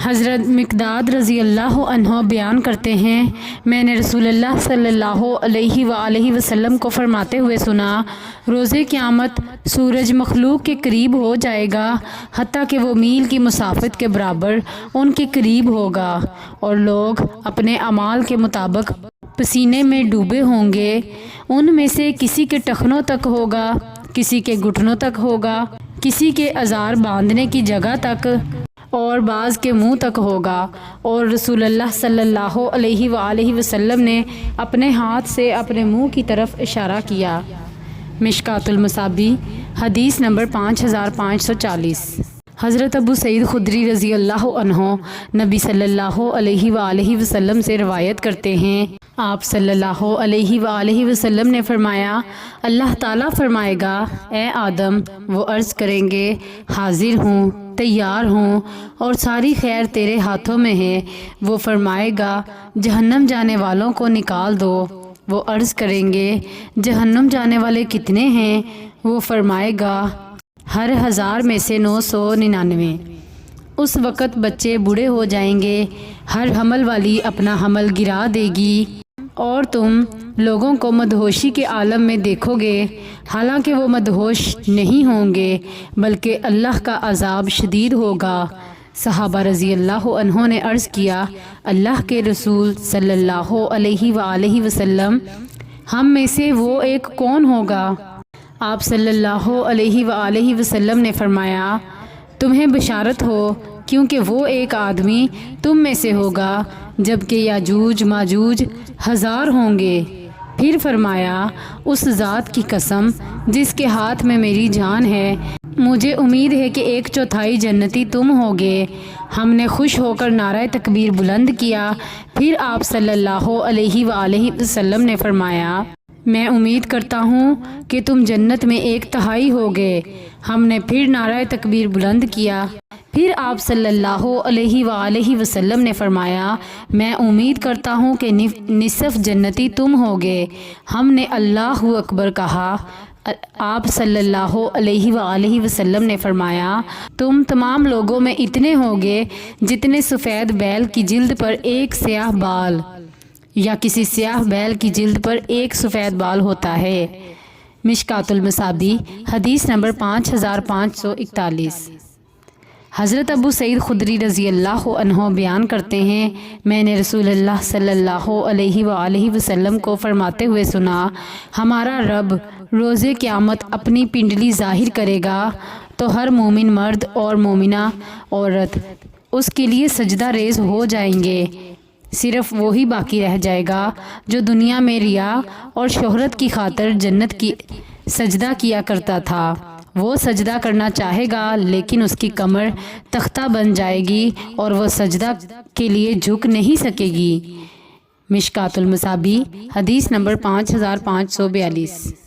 حضرت مقداد رضی اللہ عنہ بیان کرتے ہیں، میں نے رسول اللہ صلی اللہ علیہ وآلہ وسلم کو فرماتے ہوئے سنا، روز قیامت سورج مخلوق کے قریب ہو جائے گا حتیٰ کہ وہ میل کی مسافت کے برابر ان کے قریب ہوگا، اور لوگ اپنے اعمال کے مطابق پسینے میں ڈوبے ہوں گے۔ ان میں سے کسی کے ٹخنوں تک ہوگا، کسی کے گھٹنوں تک ہوگا، کسی کے ازار باندھنے کی جگہ تک، اور بعض کے منہ تک ہوگا۔ اور رسول اللہ صلی اللہ علیہ وآلہ وسلم نے اپنے ہاتھ سے اپنے منہ کی طرف اشارہ کیا۔ مشکوٰۃ المصابیح حدیث نمبر 5540۔ حضرت ابو سعید خدری رضی اللہ عنہ نبی صلی اللہ علیہ وآلہ وسلم سے روایت کرتے ہیں، آپ صلی اللہ علیہ وآلہ وسلم نے فرمایا، اللہ تعالیٰ فرمائے گا، اے آدم، وہ عرض کریں گے، حاضر ہوں، تیار ہوں، اور ساری خیر تیرے ہاتھوں میں ہے۔ وہ فرمائے گا، جہنم جانے والوں کو نکال دو۔ وہ عرض کریں گے، جہنم جانے والے کتنے ہیں؟ وہ فرمائے گا، ہر 1000 میں سے 999۔ اس وقت بچے بوڑھے ہو جائیں گے، ہر حمل والی اپنا حمل گرا دے گی، اور تم لوگوں کو مدہوشی کے عالم میں دیکھو گے، حالانکہ وہ مدہوش نہیں ہوں گے بلکہ اللہ کا عذاب شدید ہوگا۔ صحابہ رضی اللہ عنہ نے عرض کیا، اللہ کے رسول صلی اللہ علیہ وآلہ وسلم، ہم میں سے وہ ایک کون ہوگا؟ آپ صلی اللہ علیہ وآلہ وسلم نے فرمایا، تمہیں بشارت ہو، کیونکہ وہ ایک آدمی تم میں سے ہوگا جبکہ یاجوج ماجوج 1000 ہوں گے۔ پھر فرمایا، اس ذات کی قسم جس کے ہاتھ میں میری جان ہے، مجھے امید ہے کہ 1/4 جنتی تم ہوگے۔ ہم نے خوش ہو کر نعرہ تکبیر بلند کیا۔ پھر آپ صلی اللہ علیہ وآلہ وسلم نے فرمایا، میں امید کرتا ہوں کہ تم جنت میں 1/3 ہوگے۔ ہم نے پھر نعرہ تکبیر بلند کیا۔ پھر آپ صلی اللہ علیہ وآلہ وسلم نے فرمایا، میں امید کرتا ہوں کہ نصف جنتی تم ہوگے۔ ہم نے اللہ اکبر کہا۔ آپ صلی اللہ علیہ وآلہ وسلم نے فرمایا، تم تمام لوگوں میں اتنے ہوگے جتنے سفید بیل کی جلد پر ایک سیاہ بال، یا کسی سیاہ بیل کی جلد پر ایک سفید بال ہوتا ہے۔ مشکوٰۃ المصابیح حدیث نمبر 5541۔ حضرت ابو سعید خدری رضی اللہ عنہ بیان کرتے ہیں، میں نے رسول اللہ صلی اللہ علیہ وآلہ وسلم کو فرماتے ہوئے سنا، ہمارا رب روز قیامت اپنی پنڈلی ظاہر کرے گا تو ہر مومن مرد اور مومنہ عورت اس کے لیے سجدہ ریز ہو جائیں گے۔ صرف وہی باقی رہ جائے گا جو دنیا میں ریا اور شہرت کی خاطر جنت کی سجدہ کیا کرتا تھا۔ وہ سجدہ کرنا چاہے گا لیکن اس کی کمر تختہ بن جائے گی اور وہ سجدہ کے لیے جھک نہیں سکے گی۔ مشکوٰۃ المصابیح حدیث نمبر 5542۔